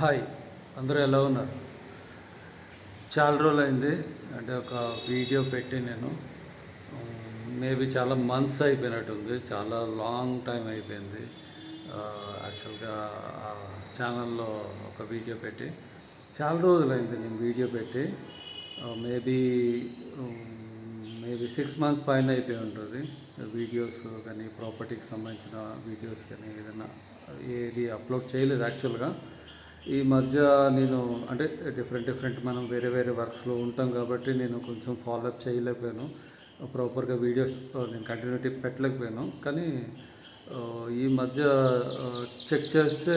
Hi, అందరూ ఎలా ఉన్నారు? చాలా రోజులైంది అంటే ఒక వీడియో పెట్టి నేను మేబీ చాలా మంత్స్ అయిపోయినట్టుంది, చాలా లాంగ్ టైం అయిపోయింది. యాక్చువల్గా ఆ ఛానల్లో ఒక వీడియో పెట్టి చాలా రోజులైంది నేను వీడియో పెట్టి. మేబీ మేబీ 6 months పైన అయిపోయి ఉంటుంది. వీడియోస్ కానీ ప్రాపర్టీకి సంబంధించిన వీడియోస్ కానీ ఏదైనా ఏది అప్లోడ్ చేయలేదు. యాక్చువల్గా ఈ మధ్య నేను అంటే డిఫరెంట్ మనం వేరే వర్క్స్లో ఉంటాం కాబట్టి నేను కొంచెం ఫాలోఅప్ చేయలేకపోయాను, ప్రాపర్గా వీడియోస్ నేను కంటిన్యూటీ పెట్టలేకపోయాను. కానీ ఈ మధ్య చెక్ చేస్తే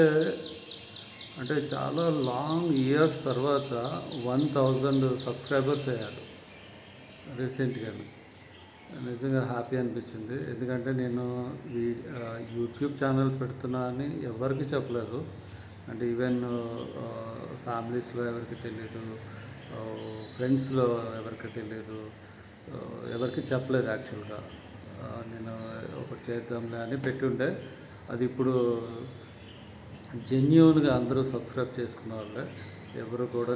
అంటే చాలా లాంగ్ ఇయర్స్ తర్వాత 1000 సబ్స్క్రైబర్స్ అయ్యారు రీసెంట్గా. నిజంగా హ్యాపీ అనిపించింది, ఎందుకంటే నేను యూట్యూబ్ ఛానల్ పెడుతున్నా అని ఎవరికి చెప్పలేదు. అంటే ఈవెన్ ఫ్యామిలీస్లో ఎవరికి తెలియదు, ఫ్రెండ్స్లో ఎవరికి తెలియదు, ఎవరికి చెప్పలేదు. యాక్చువల్గా నేను ఒకటి చేద్దాంలే అని పెట్టుండే, అది ఇప్పుడు జెన్యూన్గా అందరూ సబ్స్క్రైబ్ చేసుకున్న వాళ్ళే. ఎవరు కూడా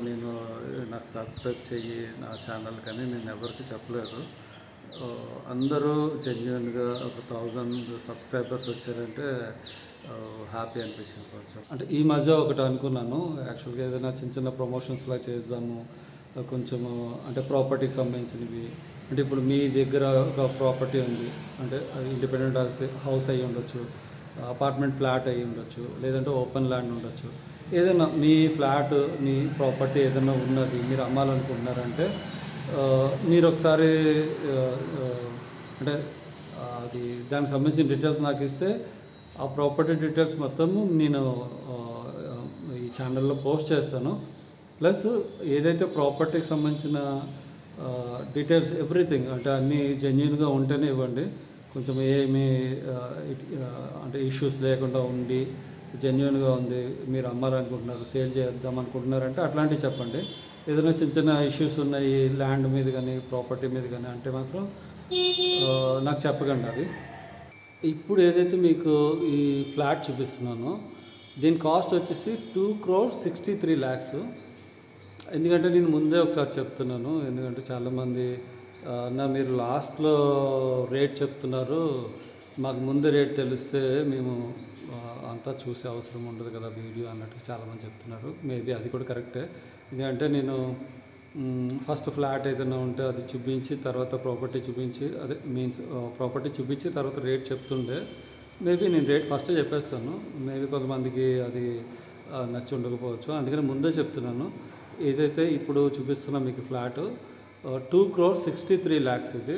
నాకు సబ్స్క్రైబ్ చెయ్యి నా ఛానల్ కానీ నేను ఎవరికి చెప్పలేదు. అందరూ జెన్యూన్గా ఒక 1000 సబ్స్క్రైబర్స్ వచ్చారంటే హ్యాపీ అనిపించింది కొంచెం. అంటే ఈ మధ్య ఒకటి అనుకున్నాను, యాక్చువల్గా ఏదైనా చిన్న ప్రమోషన్స్లా చేద్దాము కొంచెము, అంటే ప్రాపర్టీకి సంబంధించినవి. అంటే ఇప్పుడు మీ దగ్గర ఒక ప్రాపర్టీ ఉంది అంటే ఇండిపెండెంట్ హౌస్ అయ్యి ఉండొచ్చు, అపార్ట్మెంట్ ఫ్లాట్ అయ్యి ఉండొచ్చు, లేదంటే ఓపెన్ ల్యాండ్ ఉండొచ్చు. ఏదైనా మీ ఫ్లాట్ మీ ప్రాపర్టీ ఏదైనా ఉన్నది మీరు అమ్మాలనుకుంటున్నారంటే మీరు ఒకసారి అంటే అది దానికి సంబంధించిన డీటెయిల్స్ నాకు ఇస్తే ఆ ప్రాపర్టీ డీటెయిల్స్ మొత్తము నేను ఈ ఛానల్లో పోస్ట్ చేస్తాను. ప్లస్ ఏదైతే ప్రాపర్టీకి సంబంధించిన డీటెయిల్స్ ఎవ్రీథింగ్ అంటే అన్నీ జెన్యూన్గా ఉంటేనే ఇవ్వండి. కొంచెం ఏమి అంటే ఇష్యూస్ లేకుండా ఉండి జెన్యూన్గా ఉంది, మీరు అమ్మాలనుకుంటున్నారు, సేల్ చేద్దాం అనుకుంటున్నారంటే అట్లాంటివి చెప్పండి. ఏదైనా చిన్న ఇష్యూస్ ఉన్నాయి ల్యాండ్ మీద కానీ ప్రాపర్టీ మీద కానీ అంటే మాత్రం నాకు చెప్పకండి. అది ఇప్పుడు ఏదైతే మీకు ఈ ఫ్లాట్ చూపిస్తున్నానో దీని కాస్ట్ వచ్చేసి 2,63,00,000. ఎందుకంటే నేను ముందే ఒకసారి చెప్తున్నాను, ఎందుకంటే చాలామంది మీరు లాస్ట్లో రేట్ చెప్తున్నారు, మాకు ముందే రేట్ తెలిస్తే మేము అంతా చూసే అవసరం ఉండదు కదా వీడియో అన్నట్టు చాలామంది చెప్తున్నారు. మేబీ అది కూడా కరెక్టే, ఎందుకంటే నేను ఫస్ట్ ఫ్లాట్ ఏదైనా ఉంటే అది చూపించి తర్వాత ప్రాపర్టీ చూపించి అదే మీన్స్ ప్రాపర్టీ చూపించి తర్వాత రేట్ చెప్తుండే. మేబీ నేను రేట్ ఫస్ట్ చెప్పేస్తాను, మేబీ కొంతమందికి అది నచ్చి ఉండకపోవచ్చు. అందుకని ముందే చెప్తున్నాను. ఏదైతే ఇప్పుడు చూపిస్తున్నా మీకు ఫ్లాట్ 2,63,00,000 ఇది.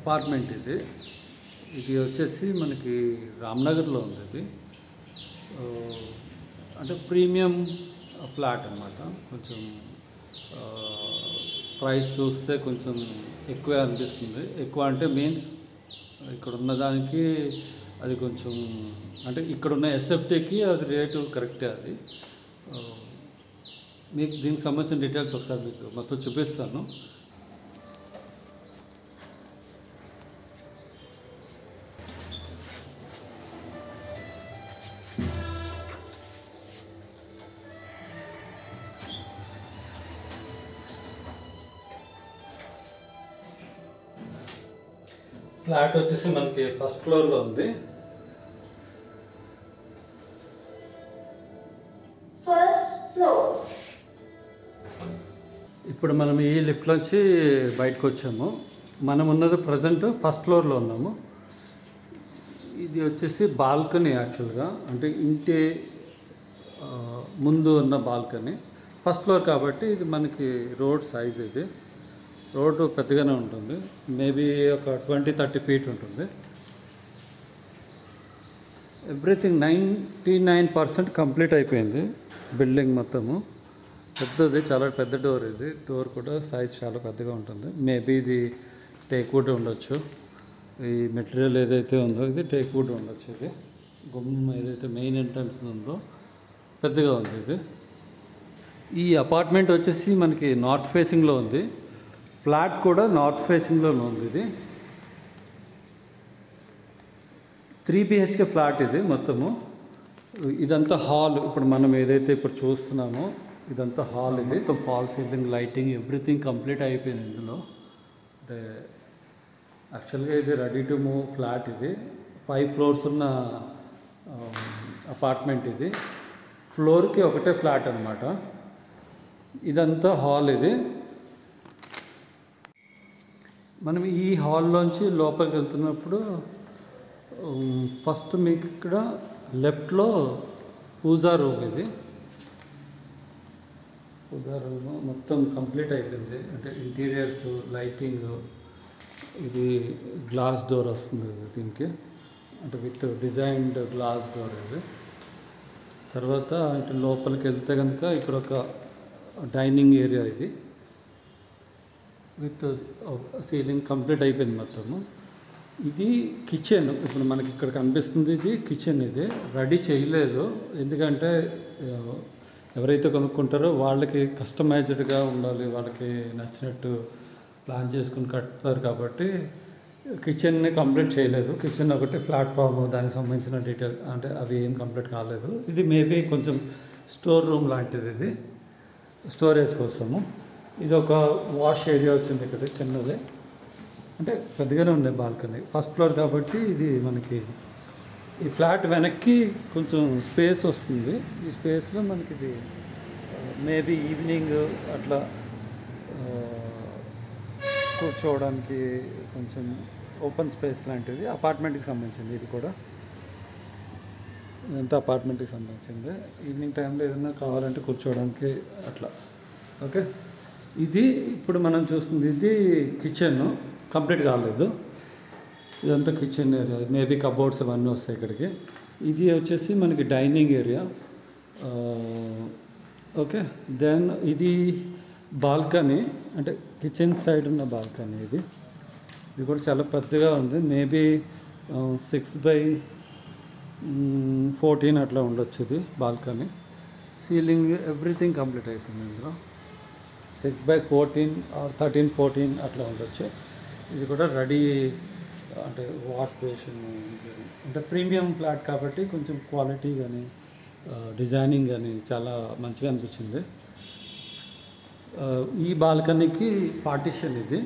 అపార్ట్మెంట్ ఇది వచ్చేసి మనకి రామ్నగర్లో ఉంది. ఇది అంటే ప్రీమియం ఫ్లాట్ అన్నమాట. కొంచెం ప్రైస్ చూస్తే కొంచెం ఎక్కువే అనిపిస్తుంది. ఎక్కువ అంటే మీన్స్ ఇక్కడ ఉన్నదానికి అది కొంచెం అంటే ఇక్కడున్న ఎస్ఎఫ్టీకి అది రేటు కరెక్టే. అది మీకు దీనికి సంబంధించిన డీటెయిల్స్ ఒకసారి మీకు మొత్తం చూపిస్తాను. ఫ్లాట్ వచ్చేసి మనకి ఫస్ట్ ఫ్లోర్లో ఉంది. ఇప్పుడు మనం ఈ లిఫ్ట్లోంచి బయటకు వచ్చాము. మనం ఉన్నది ప్రజెంట్ ఫస్ట్ ఫ్లోర్లో ఉన్నాము. ఇది వచ్చేసి బాల్కనీ. యాక్చువల్గా అంటే ఇంటి ముందు ఉన్న బాల్కనీ. ఫస్ట్ ఫ్లోర్ కాబట్టి ఇది మనకి రోడ్ సైజ్. ఇది రోడ్డు పెద్దగానే ఉంటుంది, మేబీ ఒక 20-30 feet ఉంటుంది. ఎవ్రీథింగ్ 99% కంప్లీట్ అయిపోయింది బిల్డింగ్ మొత్తము. పెద్దది, చాలా పెద్ద డోర్ ఇది. డోర్ కూడా సైజ్ చాలా పెద్దగా ఉంటుంది. మేబీ ఇది టేక్ వుడ్ ఉండొచ్చు. ఈ మెటీరియల్ ఏదైతే ఉందో ఇది టేక్ వుడ్ ఉండొచ్చు. ఇది గుమ్మం ఏదైతే మెయిన్ ఎంట్రన్స్ ఉందో పెద్దగా ఉంది ఇది. ఈ అపార్ట్మెంట్ వచ్చేసి మనకి నార్త్ ఫేసింగ్లో ఉంది. ఫ్లాట్ కూడా నార్త్ ఫేసింగ్లోనే ఉంది. ఇది 3 BHK ఫ్లాట్ ఇది మొత్తము. ఇదంతా హాల్. ఇప్పుడు మనం ఏదైతే ఇప్పుడు చూస్తున్నామో ఇదంతా హాల్. ఇది మొత్తం fall ceiling, lighting, everything complete అయిపోయింది ఇందులో. అంటే యాక్చువల్గా ఇది రెడీ టు మూవ్ ఫ్లాట్. ఇది 5 ఫ్లోర్స్ ఉన్న అపార్ట్మెంట్. ఇది ఫ్లోర్కి ఒకటే ఫ్లాట్ అనమాట. ఇదంతా హాల్. ఇది మనం ఈ హాల్లోంచి లోపలికి వెళ్తున్నప్పుడు ఫస్ట్ మీకు ఇక్కడ లెఫ్ట్లో పూజా రూమ్. ఇది పూజా రూమ్ మొత్తం కంప్లీట్ అయిపోయింది. అంటే ఇంటీరియర్స్, లైటింగ్, ఇది గ్లాస్ డోర్ వస్తుంది దీనికి. అంటే విత్ డిజైన్డ్ గ్లాస్ డోర్ ఇది. తర్వాత ఇటు లోపలికి వెళ్తే కనుక ఇక్కడ ఒక డైనింగ్ ఏరియా. ఇది విత్ సీలింగ్ కంప్లీట్ అయిపోయింది మొత్తము. ఇది కిచెన్. ఇప్పుడు మనకి ఇక్కడ కనిపిస్తుంది ఇది కిచెన్. ఇది రెడీ చేయలేదు, ఎందుకంటే ఎవరైతే కొనుక్కుంటారో వాళ్ళకి కస్టమైజ్డ్గా ఉండాలి, వాళ్ళకి నచ్చినట్టు ప్లాన్ చేసుకుని కడతారు కాబట్టి కిచెన్ని కంప్లీట్ చేయలేదు. కిచెన్ ఒకటి, ప్లాట్ఫామ్, దానికి సంబంధించిన డీటెయిల్ అంటే అవి ఏం కంప్లీట్ కాలేదు. ఇది మేబీ కొంచెం స్టోర్ రూమ్ లాంటిది. ఇది స్టోరేజ్ కోసము. ఇది ఒక వాష్ ఏరియా వచ్చింది ఇక్కడ చిన్నది. అంటే పెద్దగానే ఉంది బాల్కనీ. ఫస్ట్ ఫ్లోర్ కాబట్టి ఇది మనకి ఈ ఫ్లాట్ వెనక్కి కొంచెం స్పేస్ వస్తుంది. ఈ స్పేస్లో మనకి ఇది మేబీ ఈవినింగ్ అట్లా కూర్చోవడానికి కొంచెం ఓపెన్ స్పేస్ లాంటిది. అపార్ట్మెంట్కి సంబంధించింది ఇది కూడా. ఇదంతా అపార్ట్మెంట్కి సంబంధించింది. ఈవినింగ్ టైంలో ఏదైనా కావాలంటే కూర్చోవడానికి అట్లా. ఓకే, ఇది ఇప్పుడు మనం చూస్తుంది ఇది కిచెన్. కంప్లీట్ కాలేదు. ఇదంతా కిచెన్ ఏరియా. మేబీ కబోర్డ్స్ అవన్నీ వస్తాయి ఇక్కడికి. ఇది వచ్చేసి మనకి డైనింగ్ ఏరియా. ఓకే, దెన్ ఇది బాల్కనీ, అంటే కిచెన్ సైడ్ ఉన్న బాల్కనీ. ఇది కూడా చాలా పెద్దగా ఉంది. మేబీ 6x14 అట్లా ఉండొచ్చు ఇది బాల్కనీ. సీలింగ్ ఎవ్రీథింగ్ కంప్లీట్ అయిపోయింది ఇందులో. 6x14 ఆర్ 13-14 అట్లా ఉండొచ్చు. ఇది కూడా రెడీ, అంటే వాష్ బేసిన్. అంటే ప్రీమియం ఫ్లాట్ కాబట్టి కొంచెం క్వాలిటీ కానీ డిజైనింగ్ కానీ చాలా మంచిగా అనిపించింది. ఈ బాల్కనీకి పార్టిషన్. ఇది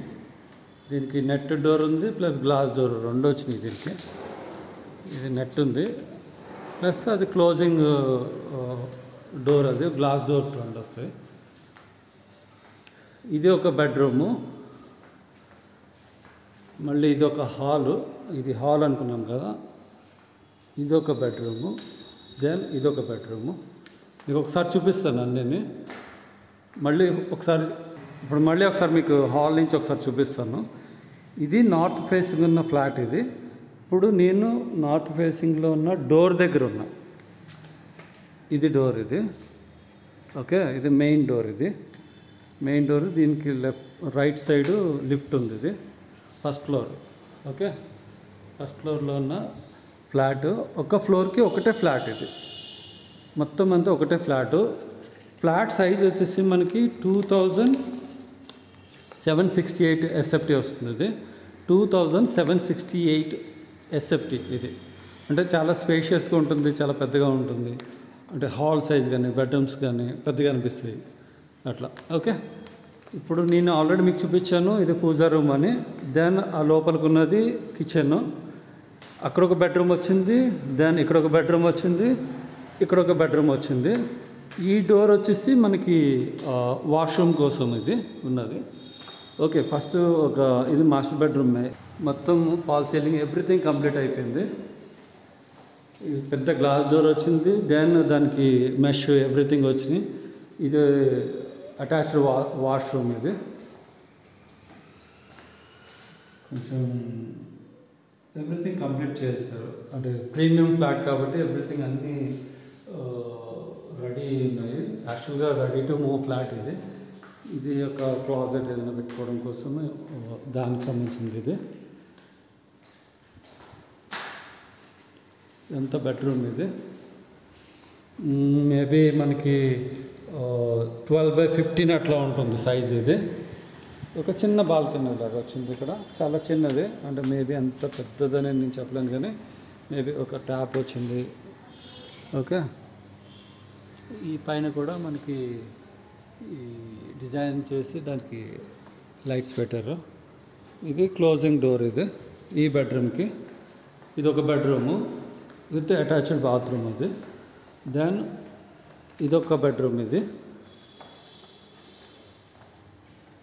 దీనికి నెట్ డోర్ ఉంది ప్లస్ గ్లాస్ డోర్ రెండు వచ్చినాయి దీనికి. ఇది నెట్ ఉంది ప్లస్ అది క్లోజింగ్ డోర్. అది గ్లాస్ డోర్స్ రెండు వస్తాయి. ఇది ఒక బెడ్రూము. మళ్ళీ ఇది ఒక హాలు. ఇది హాల్ అనుకున్నాం కదా. ఇది ఒక బెడ్రూము, దెన్ ఇదొక బెడ్రూము. మీకు ఒకసారి చూపిస్తాను అన్నీ. మళ్ళీ ఒకసారి మీకు హాల్ నుంచి ఒకసారి చూపిస్తాను. ఇది నార్త్ ఫేసింగ్ ఉన్న ఫ్లాట్. ఇది ఇప్పుడు నేను నార్త్ ఫేసింగ్లో ఉన్న డోర్ దగ్గర ఉన్నా. ఇది డోర్. ఇది ఓకే, ఇది మెయిన్ డోర్. ఇది మెయిన్ డోర్. దీనికి రైట్ సైడు లిఫ్ట్ ఉంది. ఇది ఫస్ట్ ఫ్లోర్. ఓకే, ఫస్ట్ ఫ్లోర్లో ఉన్న ఫ్లాట్. ఒక ఫ్లోర్కి ఒకటే ఫ్లాట్. ఇది మొత్తం అంతా ఒకటే ఫ్లాటు. ఫ్లాట్ సైజ్ వచ్చేసి మనకి 2768 SFT వస్తుంది. ఇది 2768 SFT. ఇది అంటే చాలా స్పేషియస్గా ఉంటుంది, చాలా పెద్దగా ఉంటుంది. అంటే హాల్ సైజ్ కానీ బెడ్రూమ్స్ కానీ పెద్దగా అనిపిస్తాయి అట్లా. ఓకే, ఇప్పుడు నేను ఆల్రెడీ మీకు చూపించాను ఇది పూజా రూమ్ అని. దెన్ ఆ లోపలికి ఉన్నది కిచెన్. అక్కడ ఒక బెడ్రూమ్ వచ్చింది, దెన్ ఇక్కడ ఒక బెడ్రూమ్ వచ్చింది, ఇక్కడ ఒక బెడ్రూమ్ వచ్చింది. ఈ డోర్ వచ్చేసి మనకి వాష్రూమ్ కోసం ఇది ఉన్నది. ఓకే, ఫస్ట్ ఇది మాస్టర్ బెడ్రూమ్. మొత్తం ఫాల్ సీలింగ్ ఎవ్రీథింగ్ కంప్లీట్ అయిపోయింది. ఇది పెద్ద గ్లాస్ డోర్ వచ్చింది, దెన్ దానికి మెష్ ఎవ్రీథింగ్ వచ్చినాయి. ఇది అటాచ్డ్ వాష్రూమ్. ఇది కొంచెం ఎవ్రీథింగ్ కంప్లీట్ చేస్తారు. అంటే ప్రీమియం ఫ్లాట్ కాబట్టి ఎవ్రీథింగ్ అన్నీ రెడీ ఉన్నాయి. యాక్చువల్గా రెడీ టు మూవ్ ఫ్లాట్ ఇది. ఇది ఒక క్లాజెట్ ఏదైనా పెట్టుకోవడం కోసం దానికి సంబంధించింది ఇది. ఎంత బెడ్రూమ్ ఇది మేబీ మనకి 12/15 అట్లా ఉంటుంది సైజ్. ఇది ఒక చిన్న బాల్కనీ లాగా వచ్చింది ఇక్కడ, చాలా చిన్నది. అంటే మేబీ అంత పెద్దదని నేను చెప్పలేను, కానీ మేబీ ఒక ట్యాప్ వచ్చింది. ఓకే, ఈ పైన కూడా మనకి ఈ డిజైన్ చేసి దానికి లైట్స్ పెట్టారు. ఇది క్లోజింగ్ డోర్. ఇది ఈ బెడ్రూమ్కి ఇది ఒక బెడ్రూము విత్ అటాచ్డ్ బాత్రూమ్. అది దెన్ ఇదొక బెడ్రూమ్.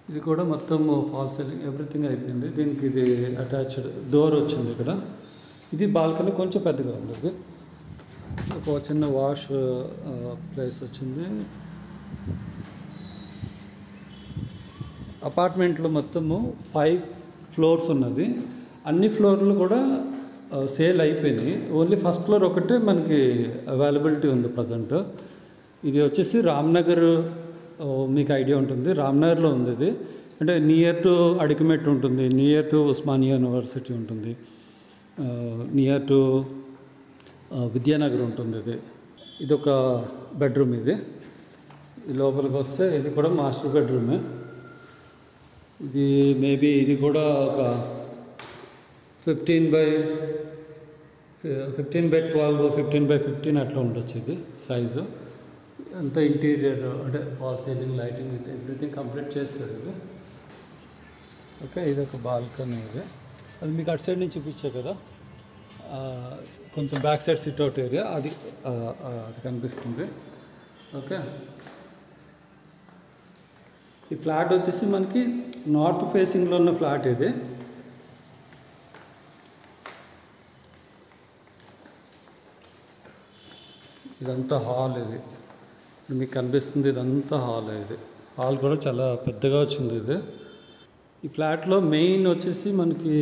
ఇది కూడా మొత్తం ఫాల్ సీలింగ్ ఎవ్రీథింగ్ అయిపోయింది. దీనికి ఇది అటాచ్డ్ డోర్ వచ్చింది ఇక్కడ. ఇది బాల్కనీ కొంచెం పెద్దగా ఉంది. ఇది ఒక చిన్న వాష్ ప్లేస్ వచ్చింది. అపార్ట్మెంట్లో మొత్తము 5 ఫ్లోర్స్ ఉన్నది. అన్ని ఫ్లోర్లు కూడా సేల్ అయిపోయింది. ఓన్లీ ఫస్ట్ ఫ్లోర్ ఒకటే మనకి అవైలబిలిటీ ఉంది ప్రజెంట్. ఇది వచ్చేసి రామ్నగర్, మీకు ఐడియా ఉంటుంది, రామ్నగర్లో ఉంది ఇది. అంటే నియర్ టు అడికిమెట్ ఉంటుంది, నియర్ టు ఉస్మానియా యూనివర్సిటీ ఉంటుంది, నియర్ టు విద్యానగర్ ఉంటుంది. ఇది ఒక బెడ్రూమ్. ఇది లోపలికి వస్తే ఇది కూడా మాస్టర్ బెడ్రూమే. ఇది మేబీ ఇది కూడా ఒక 15/12 15/15 అట్లా ఉండొచ్చు ఇది సైజు. అంతా ఇంటీరియర్ అంటే fall ceiling, lighting with everything complete చేస్తారు ఇది. ఓకే, ఇది ఒక బాల్కనీ. ఇది అది మీకు అటు సైడ్ నుంచి చూపించే కదా, కొంచెం బ్యాక్ సైడ్ సిట్అవుట్ ఏరియా అది కనిపిస్తుంది. ఓకే, ఈ ఫ్లాట్ వచ్చేసి మనకి నార్త్ ఫేసింగ్లో ఉన్న ఫ్లాట్ ఇది. ఇదంతా హాల్. ఇది మీకు కనిపిస్తుంది, ఇదంతా హాల్. ఇది హాల్ కూడా చాలా పెద్దగా వచ్చింది. ఇది ఈ ఫ్లాట్లో మెయిన్ వచ్చేసి మనకి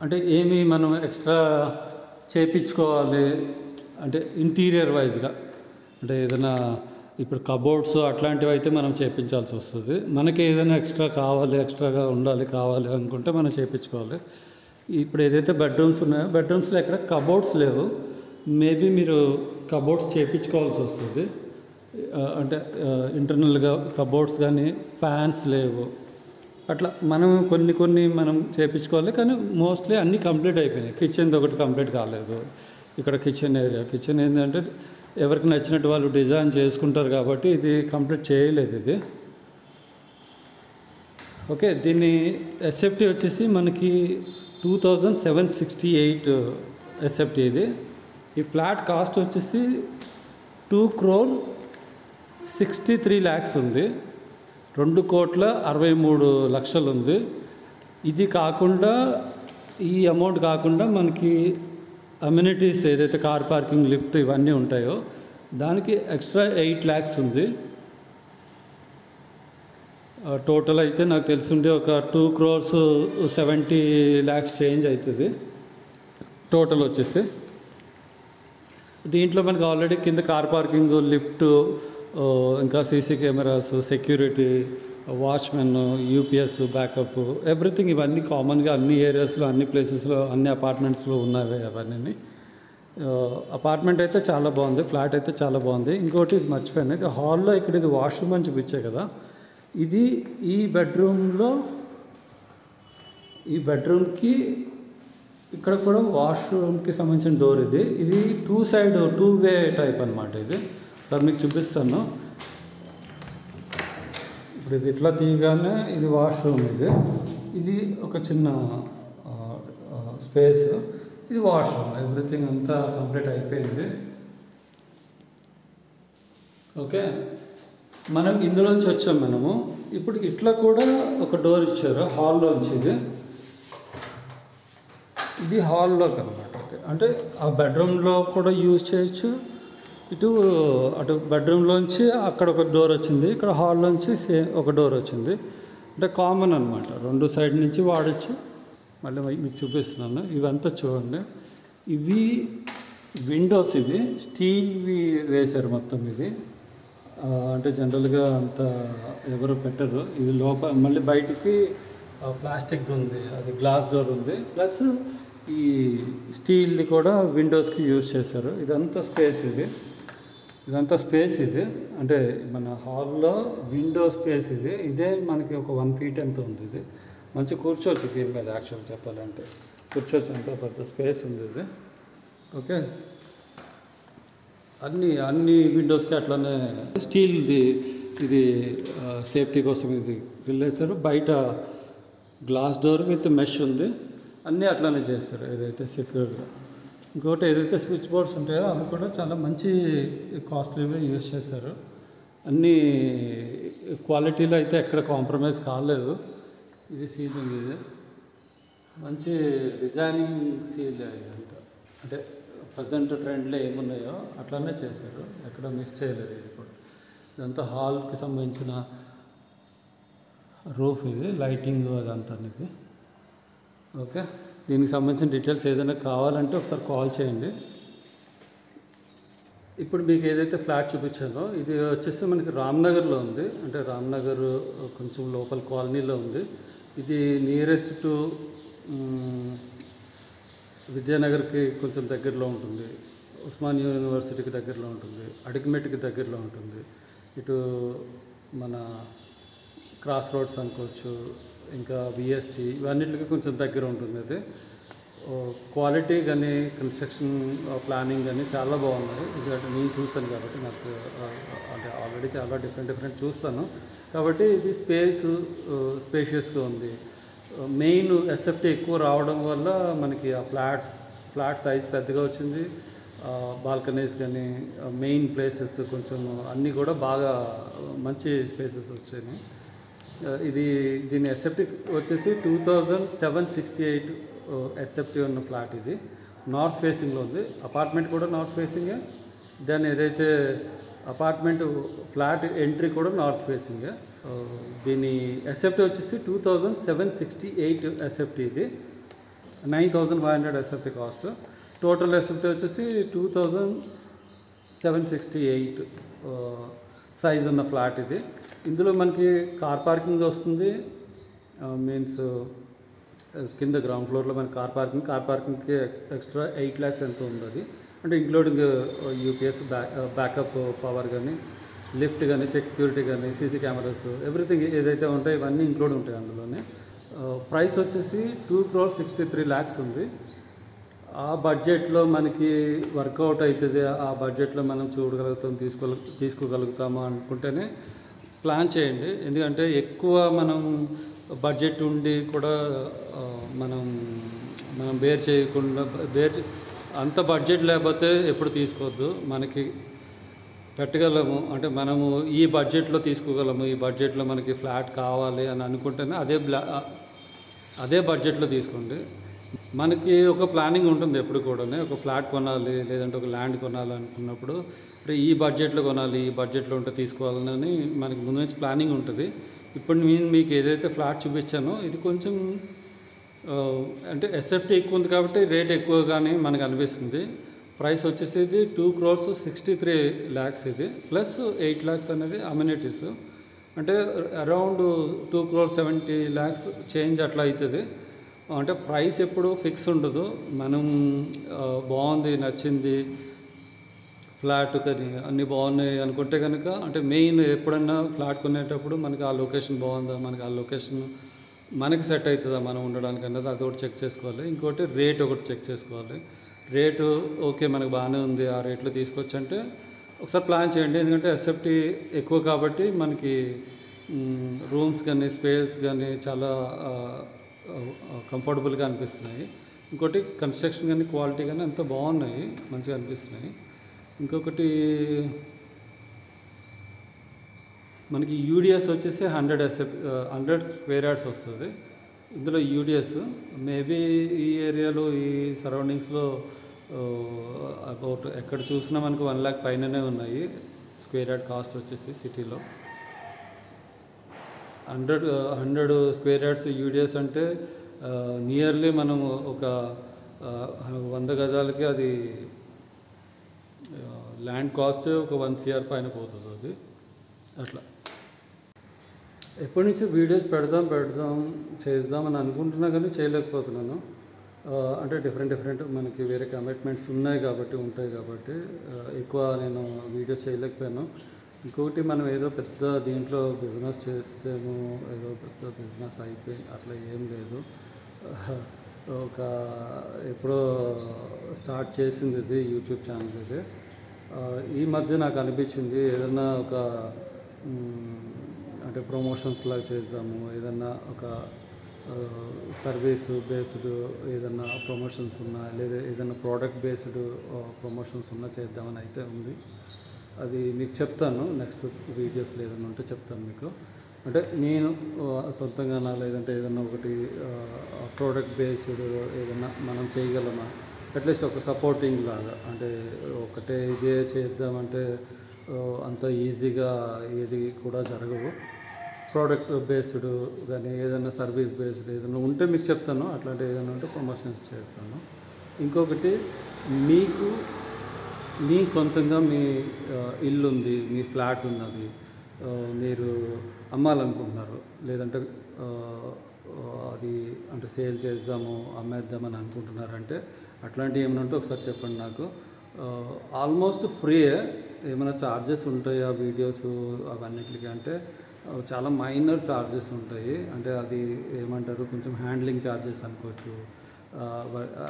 అంటే ఏమి మనం ఎక్స్ట్రా చేయించుకోవాలి అంటే ఇంటీరియర్ వైజ్గా, అంటే ఏదైనా ఇప్పుడు కబోర్డ్స్ అట్లాంటివి అయితే మనం చేయించాల్సి వస్తుంది. మనకి ఏదైనా ఎక్స్ట్రా కావాలి, ఎక్స్ట్రాగా ఉండాలి కావాలి అనుకుంటే మనం చేయించుకోవాలి. ఇప్పుడు ఏదైతే బెడ్రూమ్స్ ఉన్నాయో బెడ్రూమ్స్లో ఎక్కడ కబోర్డ్స్ లేవు. మేబీ మీరు కబోర్డ్స్ చేయించుకోవాల్సి వస్తుంది. అంటే ఇంటర్నల్గా కబోర్డ్స్ కానీ ఫ్యాన్స్ లేవు. అట్లా మనం కొన్ని మనం చేయించుకోవాలి. కానీ మోస్ట్లీ అన్నీ కంప్లీట్ అయిపోయినాయి. కిచెన్ది ఒకటి కంప్లీట్ కాలేదు. ఇక్కడ కిచెన్ ఏరియా, కిచెన్ ఏంటంటే ఎవరికి నచ్చినట్టు వాళ్ళు డిజైన్ చేసుకుంటారు కాబట్టి ఇది కంప్లీట్ చేయలేదు ఇది. ఓకే, దీన్ని ఎస్ఎఫ్టీ వచ్చేసి మనకి 2768 ఎస్ఎఫ్టీ. ఇది ఈ ఫ్లాట్ కాస్ట్ వచ్చేసి 2,63,00,000 ఉంది. 2,63,00,000 ఉంది. ఇది కాకుండా ఈ అమౌంట్ కాకుండా మనకి అమ్యూనిటీస్ ఏదైతే కార్ పార్కింగ్, లిఫ్ట్ ఇవన్నీ ఉంటాయో దానికి ఎక్స్ట్రా 8 lakhs ఉంది. టోటల్ అయితే నాకు తెలిసిండే ఒక 2,70,00,000 చేంజ్ అవుతుంది టోటల్ వచ్చేసి. దీంట్లో మనకి ఆల్రెడీ కింద కార్ పార్కింగ్, లిఫ్ట్, ఇంకా CC cameras, security, watchmen, UPS, backup, everything ఇవన్నీ కామన్గా అన్ని ఏరియాస్లో, అన్ని ప్లేసెస్లో, అన్ని అపార్ట్మెంట్స్లో ఉన్నాయి అవన్నీ. అపార్ట్మెంట్ అయితే చాలా బాగుంది, ఫ్లాట్ అయితే చాలా బాగుంది. ఇంకోటి ఇది మర్చిపోయాను, ఇది హాల్లో ఇక్కడ ఇది వాష్రూమ్ అని చూపించే కదా, ఇది ఈ బెడ్రూమ్కి ఇక్కడ కూడా వాష్రూమ్కి సంబంధించిన డోర్. ఇది 2 వే టైప్ అనమాట. ఇది సార్ మీకు చూపిస్తాను. ఇప్పుడు ఇది ఇట్లా తీయగానే ఇది వాష్రూమ్. ఇది ఒక చిన్న స్పేస్, ఇది వాష్రూమ్. ఎవ్రీథింగ్ అంతా కంప్లీట్ అయిపోయింది. ఓకే, మనం ఇందులోంచి వచ్చాం. మనము ఇప్పుడు ఇట్లా కూడా ఒక డోర్ ఇచ్చారు హాల్లోంచి. ఇది హాల్లోకి అనమాట. అంటే ఆ బెడ్రూమ్లో కూడా యూజ్ చేయొచ్చు. అటు బెడ్రూమ్లోంచి అక్కడ ఒక డోర్ వచ్చింది, ఇక్కడ హాల్లోంచి ఒక డోర్ వచ్చింది. అంటే కామన్ అనమాట, 2 సైడ్ నుంచి వాడచ్చు. మళ్ళీ మీకు చూపిస్తున్నాను. ఇవంతా చూడండి, ఇవి విండోస్ ఇది స్టీల్వి వేశారు మొత్తం ఇది. అంటే జనరల్గా అంత ఎవరు పెట్టరు. ఇది లోపల మళ్ళీ బయటికి ప్లాస్టిక్ది ఉంది, అది గ్లాస్ డోర్ ఉంది, ప్లస్ ఈ స్టీల్ది కూడా విండోస్కి యూజ్ చేశారు. ఇదంతా స్పేస్ ఇదంతా స్పేస్ ఇది. అంటే మన హాల్లో విండో స్పేస్ ఇది. ఇదే మనకి ఒక 1 feet ఎంత ఉంది. ఇది మంచి కూర్చోవచ్చు దీని మీద. యాక్చువల్ చెప్పాలంటే కూర్చోవచ్చు, అంత పెద్ద స్పేస్ ఉంది ఇది. ఓకే, అన్ని విండోస్కి అట్లానే స్టీల్ది ఇది సేఫ్టీ కోసం ఇది వెళ్ళేసారు. బయట గ్లాస్ డోర్ విత్ మెష్ ఉంది. అన్నీ అట్లానే చేస్తారు ఏదైతే సెక్యూర్గా. ఇంకోటి ఏదైతే స్విచ్ బోర్డ్స్ ఉంటాయో అవి కూడా చాలా మంచి కాస్ట్లీగా యూజ్ చేశారు. అన్ని క్వాలిటీలో అయితే ఎక్కడ కాంప్రమైజ్ కాలేదు. ఇది సీలింగ్, ఇది మంచి డిజైనింగ్ సీల్ ఇదంతా. అంటే ప్రజెంట్ ట్రెండ్లో ఏమున్నాయో అట్లానే చేశారు, ఎక్కడ మిస్ చేయలేదు. ఇది కూడా ఇదంతా హాల్కి సంబంధించిన రూఫ్, ఇది లైటింగ్ అదంతా ఇది. ఓకే, దీనికి సంబంధించిన డీటెయిల్స్ ఏదైనా కావాలంటే ఒకసారి కాల్ చేయండి. ఇప్పుడు మీకు ఏదైతే ఫ్లాట్ చూపించానో ఇది వచ్చేసి మనకి రామ్నగర్లో ఉంది. అంటే రామ్నగర్ కొంచెం లోపల కాలనీలో ఉంది. ఇది నియరెస్ట్ టు విద్యానగర్కి కొంచెం దగ్గరలో ఉంటుంది, ఉస్మాన్ యూనివర్సిటీకి దగ్గరలో ఉంటుంది, అడిగమెట్కి దగ్గరలో ఉంటుంది. ఇటు మన క్రాస్ రోడ్స్ అనుకోవచ్చు, ఇంకా విఎస్టీ ఇవన్నిటికి కొంచెం దగ్గర ఉంటుంది. అది క్వాలిటీ కానీ కన్స్ట్రక్షన్ ప్లానింగ్ కానీ చాలా బాగున్నాయి. ఎందుకంటే నేను చూసాను కాబట్టి నాకు అంటే ఆల్రెడీ చాలా డిఫరెంట్ చూస్తాను కాబట్టి ఇది స్పేషియస్గా ఉంది. మెయిన్ ఎస్ఎఫ్టీ ఎక్కువ రావడం వల్ల మనకి ఆ ఫ్లాట్ సైజ్ పెద్దగా వచ్చింది. బాల్కనీస్ కానీ మెయిన్ ప్లేసెస్ కొంచెం అన్నీ కూడా బాగా మంచి స్పేసెస్ వచ్చాయి. దీని ఎస్ఎఫ్టీ వచ్చేసి 2768 ఎస్ఎఫ్టీ ఉన్న ఫ్లాట్. ఇది నార్త్ ఫేసింగ్లో ఉంది. అపార్ట్మెంట్ కూడా నార్త్ ఫేసింగే. దాని ఏదైతే అపార్ట్మెంట్ ఫ్లాట్ ఎంట్రీ కూడా నార్త్ ఫేసింగే. దీని ఎస్ఎఫ్టీ వచ్చేసి 2768 ఎస్ఎఫ్టీ. ఇది 9500 ఎస్ఎఫ్టీ కాస్ట్. టోటల్ ఎస్ఎఫ్టీ వచ్చేసి 2768 సైజ్ ఉన్న ఫ్లాట్ ఇది. ఇందులో మనకి కార్ పార్కింగ్ వస్తుంది. మీన్స్ కింద గ్రౌండ్ ఫ్లోర్లో మనకి కార్ పార్కింగ్కి ఎక్స్ట్రా 8 lakhs ఎంత ఉంది. అది అంటే ఇంక్లూడింగ్ యూపీఎస్ బ్యాకప్ పవర్ కానీ, లిఫ్ట్ కానీ, సెక్యూరిటీ కానీ, సీసీ కెమెరాస్, ఎవ్రీథింగ్ ఏదైతే ఉంటాయో ఇవన్నీ ఇంక్లూడ్ ఉంటాయి అందులోనే. ప్రైస్ వచ్చేసి 2,63 lakhs ఉంది. ఆ బడ్జెట్లో మనకి వర్కౌట్ అవుతుంది, ఆ బడ్జెట్లో మనం తీసుకోగలుగుతాము అనుకుంటేనే ప్లాన్ చేయండి. ఎందుకంటే ఎక్కువ మనం బడ్జెట్ ఉండి కూడా మనం అంత బడ్జెట్ లేకపోతే ఎప్పుడు తీసుకోవద్దు. మనకి పెట్టగలము అంటే మనము ఈ బడ్జెట్లో తీసుకోగలము, ఈ బడ్జెట్లో మనకి ఫ్లాట్ కావాలి అని అనుకుంటేనే అదే బడ్జెట్లో తీసుకోండి. మనకి ఒక ప్లానింగ్ ఉంటుంది ఎప్పుడు కూడా. ఒక ఫ్లాట్ కొనాలి లేదంటే ఒక ల్యాండ్ కొనాలి అనుకున్నప్పుడు ఈ బడ్జెట్లో కొనాలి, ఈ బడ్జెట్లో ఉంటే తీసుకోవాలని మనకి ముందు నుంచి ప్లానింగ్ ఉంటుంది. ఇప్పుడు నేను మీకు ఏదైతే ఫ్లాట్ చూపించానో ఇది కొంచెం అంటే ఎస్ఎఫ్టీ ఎక్కువ ఉంది కాబట్టి రేట్ ఎక్కువగానే మనకు అనిపిస్తుంది. ప్రైస్ వచ్చేసి ఇది 2,63 lakhs. ఇది ప్లస్ 8 lakhs అనేది అమ్యూనిటీస్. అంటే అరౌండ్ 2,70 lakhs చేంజ్ అట్లా అవుతుంది. అంటే ప్రైస్ ఎప్పుడు ఫిక్స్ ఉండదు. మనం బాగుంది, నచ్చింది ఫ్లాట్ కానీ అన్నీ బాగున్నాయి అనుకుంటే కనుక, అంటే మెయిన్ ఎప్పుడన్నా ఫ్లాట్ కొనేటప్పుడు మనకి ఆ లొకేషన్ బాగుందా, మనకి ఆ లొకేషన్ మనకి సెట్ అవుతుందా మనం ఉండడానికి అన్నది అదొకటి చెక్ చేసుకోవాలి. ఇంకోటి రేట్ ఒకటి చెక్ చేసుకోవాలి. రేటు ఓకే మనకు బాగానే ఉంది, ఆ రేట్లో తీసుకొచ్చి అంటే ఒకసారి ప్లాన్ చేయండి. ఎందుకంటే ఎస్ఎఫ్టీ ఎక్కువ కాబట్టి మనకి రూమ్స్ కానీ స్పేస్ కానీ చాలా కంఫర్టబుల్గా అనిపిస్తున్నాయి. ఇంకోటి కన్స్ట్రక్షన్ కానీ క్వాలిటీ కానీ అంత బాగున్నాయి, మంచిగా అనిపిస్తున్నాయి. ఇంకొకటి మనకి యూడిఎస్ వచ్చేసి 100 square yards వస్తుంది. ఇందులో యూడిఎస్ మేబీ ఈ ఏరియాలో ఈ సరౌండింగ్స్లో అబౌట్ ఎక్కడ చూసినా మనకు 1 lakh పైననే ఉన్నాయి స్క్వేర్ యార్డ్ కాస్ట్ వచ్చేసి సిటీలో. 100 square yards యూడిఎస్ అంటే నియర్లీ మనం ఒక 100 గజాలకి అది ల్యాండ్ కాస్ట్ ఒక 1 CR పైన పోతుంది అది. అట్లా ఎప్పటి నుంచో వీడియోస్ పెడదాం చేద్దామని అనుకుంటున్నా కానీ చేయలేకపోతున్నాను. అంటే డిఫరెంట్ మనకి వేరే కమిట్మెంట్స్ ఉంటాయి కాబట్టి ఎక్కువ నేను వీడియోస్ చేయలేకపోయాను. ఇంకొకటి మనం ఏదో పెద్ద దీంట్లో బిజినెస్ చేసాము, ఏదో పెద్ద బిజినెస్ అయిపోయింది అట్లా ఏం లేదు. ఒక ఎప్పుడో స్టార్ట్ చేసింది ఇది యూట్యూబ్ ఛానల్ ఇది. ఈ మధ్య నాకు అనిపించింది ఏదన్నా ఒక అంటే ప్రమోషన్స్ లాగా చేద్దాము, ఏదన్నా ఒక సర్వీస్ బేస్డ్ ఏదన్నా ప్రమోషన్స్ ఉన్నా లేదా ఏదన్నా ప్రోడక్ట్ బేస్డ్ ప్రమోషన్స్ ఉన్నా చేద్దామని అయితే ఉంది. అది మీకు చెప్తాను నెక్స్ట్ వీడియోస్లో ఏదైనా ఉంటే చెప్తాను మీకు. అంటే నేను సొంతంగానా లేదంటే ఏదన్నా ఒకటి ప్రోడక్ట్ బేస్డ్ ఏదన్నా మనం చేయగలమా, అట్లీస్ట్ ఒక సపోర్టింగ్ లాగా. అంటే ఒకటే ఇదే చేద్దామంటే అంత ఈజీగా ఏది కూడా జరగవు. ప్రోడక్ట్ బేస్డ్ కానీ ఏదైనా సర్వీస్ బేస్డ్ ఏదైనా ఉంటే మీకు చెప్తాను. అట్లాంటి ఏదైనా ఉంటే ప్రమోషన్స్ చేస్తాను. ఇంకొకటి, మీకు మీ సొంతంగా మీ ఇల్లు ఉంది, మీ ఫ్లాట్ ఉన్నది, మీరు అమ్మాలనుకుంటున్నారు లేదంటే అది అంటే సేల్ చేద్దాము అమ్మేద్దామని అనుకుంటున్నారంటే అట్లాంటివి ఏమైనా ఉంటే ఒకసారి చెప్పండి నాకు. ఆల్మోస్ట్ ఫ్రీయే. ఏమైనా ఛార్జెస్ ఉంటాయా వీడియోస్ అవన్నిటికి అంటే చాలా మైనర్ ఛార్జెస్ ఉంటాయి. అంటే అది ఏమంటారు కొంచెం హ్యాండ్లింగ్ ఛార్జెస్ అనుకోవచ్చు.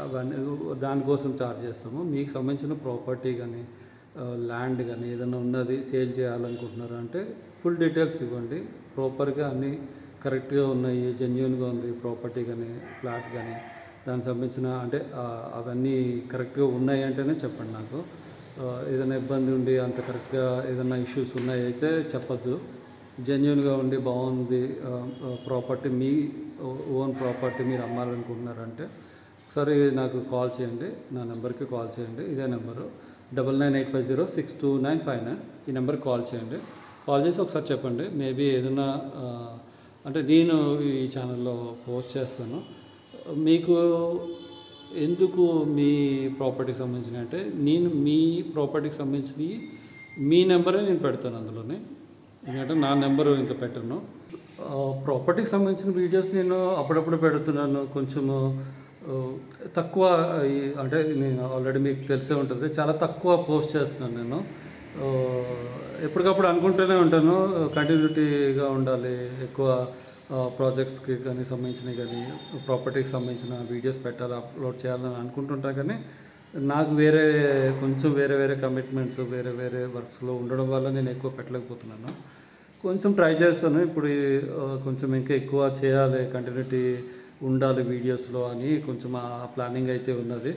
అవన్నీ దానికోసం ఛార్జ్ చేస్తాము. మీకు సంబంధించిన ప్రాపర్టీ కానీ ల్యాండ్ కానీ ఏదైనా ఉన్నది సేల్ చేయాలనుకుంటున్నారు అంటే ఫుల్ డీటెయిల్స్ ఇవ్వండి. ప్రాపర్గా అన్నీ కరెక్ట్గా ఉన్నాయి, జెన్యూన్గా ఉంది ప్రాపర్టీ కానీ ఫ్లాట్ కానీ దానికి సంబంధించిన అంటే అవన్నీ కరెక్ట్గా ఉన్నాయి అంటేనే చెప్పండి నాకు. ఏదైనా ఇబ్బంది ఉండి అంత కరెక్ట్గా ఏదైనా ఇష్యూస్ ఉన్నాయి అయితే చెప్పద్దు. జెన్యూన్గా ఉండి బాగుంది ప్రాపర్టీ, మీ ఓన్ ప్రాపర్టీ మీరు అమ్మాలనుకుంటున్నారంటే ఒకసారి నాకు కాల్ చేయండి. నా నెంబర్కి కాల్ చేయండి. ఇదే నెంబరు 9985062959. ఈ నెంబర్కి కాల్ చేయండి. కాల్ చేసి ఒకసారి చెప్పండి. మేబీ ఏదైనా అంటే నేను ఈ ఛానల్లో పోస్ట్ చేస్తాను. మీకు ఎందుకు మీ ప్రాపర్టీకి సంబంధించిన అంటే నేను మీ ప్రాపర్టీకి సంబంధించి మీ నెంబరే నేను పెడతాను అందులోనే. ఎందుకంటే నా నెంబరు ఇంకా పెట్టను. ప్రాపర్టీకి సంబంధించిన వీడియోస్ నేను అప్పుడప్పుడు పెడుతున్నాను. కొంచెము తక్కువ అంటే నేను ఆల్రెడీ మీకు తెలిసే ఉంటుంది, చాలా తక్కువ పోస్ట్ చేస్తున్నాను నేను. ఎప్పటికప్పుడు అనుకుంటూనే ఉంటాను కంటిన్యూటీగా ఉండాలి, ఎక్కువ ప్రాజెక్ట్స్కి కానీ సంబంధించినవి కానీ ప్రాపర్టీకి సంబంధించిన వీడియోస్ పెట్టాలి, అప్లోడ్ చేయాలని అనుకుంటుంటాను. కానీ నాకు కొంచెం వేరే కమిట్మెంట్స్ వేరే వర్క్స్లో ఉండడం వల్ల నేను ఎక్కువ పెట్టలేకపోతున్నాను. కొంచెం ట్రై చేస్తాను ఇప్పుడు. కొంచెం ఇంకా ఎక్కువ చేయాలి, కంటిన్యూటీ ఉండాలి వీడియోస్లో అని కొంచెం ఆ ప్లానింగ్ అయితే ఉన్నది.